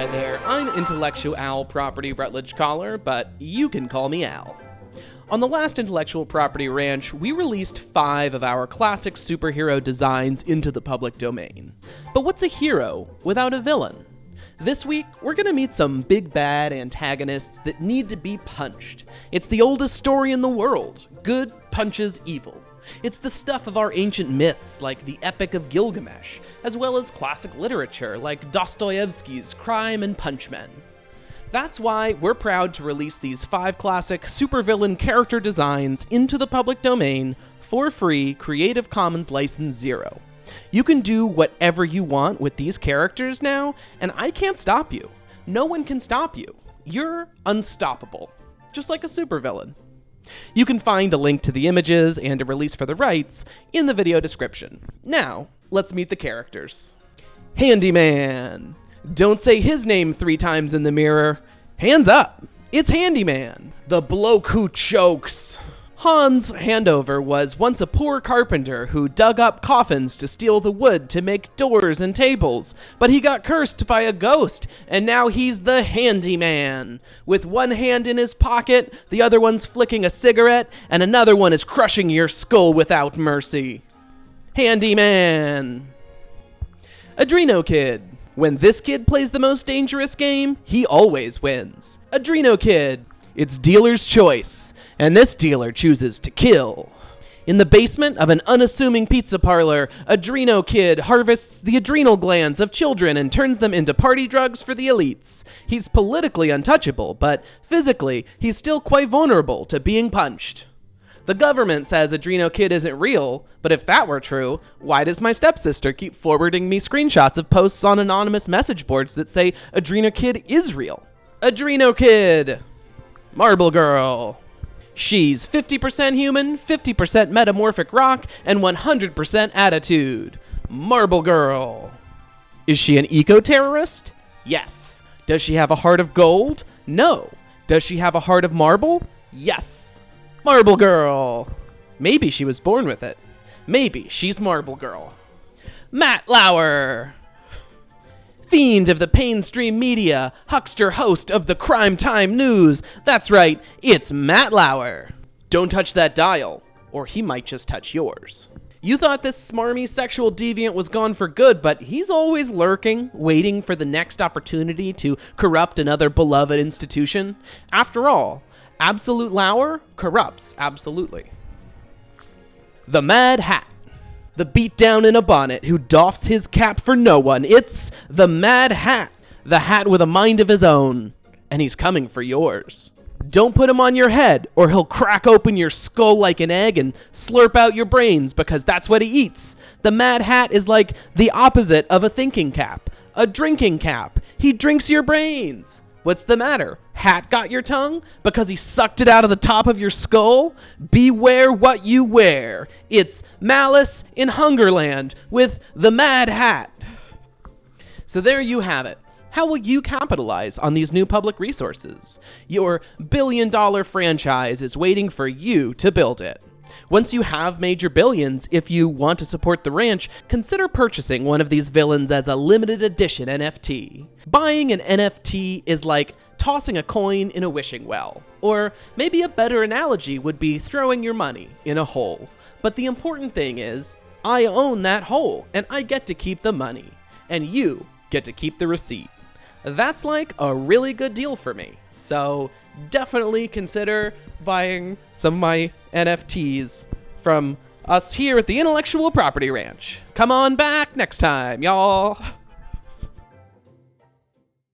Hi there, I'm Intellectual Al Property Rutledge Collar, but you can call me Al. On the last Intellectual Property Ranch, we released 5 of our classic superhero designs into the public domain. But what's a hero without a villain? This week, we're gonna meet some big bad antagonists that need to be punched. It's the oldest story in the world. Good punches evil. It's the stuff of our ancient myths like the Epic of Gilgamesh, as well as classic literature like Dostoevsky's Crime and Punchmen. That's why we're proud to release these 5 classic supervillain character designs into the public domain for free, Creative Commons License 0. You can do whatever you want with these characters now, and I can't stop you. No one can stop you. You're unstoppable, just like a supervillain. You can find a link to the images and a release for the rights in the video description. Now, let's meet the characters. Handyman. Don't say his name 3 times in the mirror. Hands up. It's Handyman, the bloke who chokes. Hans Handover was once a poor carpenter who dug up coffins to steal the wood to make doors and tables, but he got cursed by a ghost, and now he's the Handyman. With one hand in his pocket, the other one's flicking a cigarette, and another one is crushing your skull without mercy. Handyman. Adreno Kid. When this kid plays the most dangerous game, he always wins. Adreno Kid. It's dealer's choice. And this dealer chooses to kill. In the basement of an unassuming pizza parlor, Adreno Kid harvests the adrenal glands of children and turns them into party drugs for the elites. He's politically untouchable, but physically, he's still quite vulnerable to being punched. The government says Adreno Kid isn't real, but if that were true, why does my stepsister keep forwarding me screenshots of posts on anonymous message boards that say Adreno Kid is real? Adreno Kid! Marble Girl. She's 50% human, 50% metamorphic rock, and 100% attitude. Marble Girl. Is she an eco-terrorist? Yes. Does she have a heart of gold? No. Does she have a heart of marble? Yes. Marble Girl. Maybe she was born with it. Maybe she's Marble Girl. Matt Lauer. Fiend of the mainstream media, huckster host of the Crime Time News. That's right, it's Matt Lauer. Don't touch that dial, or he might just touch yours. You thought this smarmy sexual deviant was gone for good, but he's always lurking, waiting for the next opportunity to corrupt another beloved institution. After all, Absolute Lauer corrupts absolutely. The Mad Hat. The beatdown in a bonnet who doffs his cap for no one. It's the Mad Hat, the hat with a mind of his own. And he's coming for yours. Don't put him on your head, or he'll crack open your skull like an egg and slurp out your brains, because that's what he eats. The Mad Hat is like the opposite of a thinking cap, a drinking cap. He drinks your brains. What's the matter? Hat got your tongue? Because he sucked it out of the top of your skull? Beware what you wear. It's Malice in Hungerland with the Mad Hat. So there you have it. How will you capitalize on these new public resources? Your billion-dollar franchise is waiting for you to build it. Once you have made your billions, if you want to support the ranch, consider purchasing one of these villains as a limited edition NFT. Buying an NFT is like tossing a coin in a wishing well. Or maybe a better analogy would be throwing your money in a hole. But the important thing is, I own that hole, and I get to keep the money. And you get to keep the receipt. That's like a really good deal for me. So definitely consider buying some of my NFTs from us here at the Intellectual Property Ranch. Come on back next time, y'all.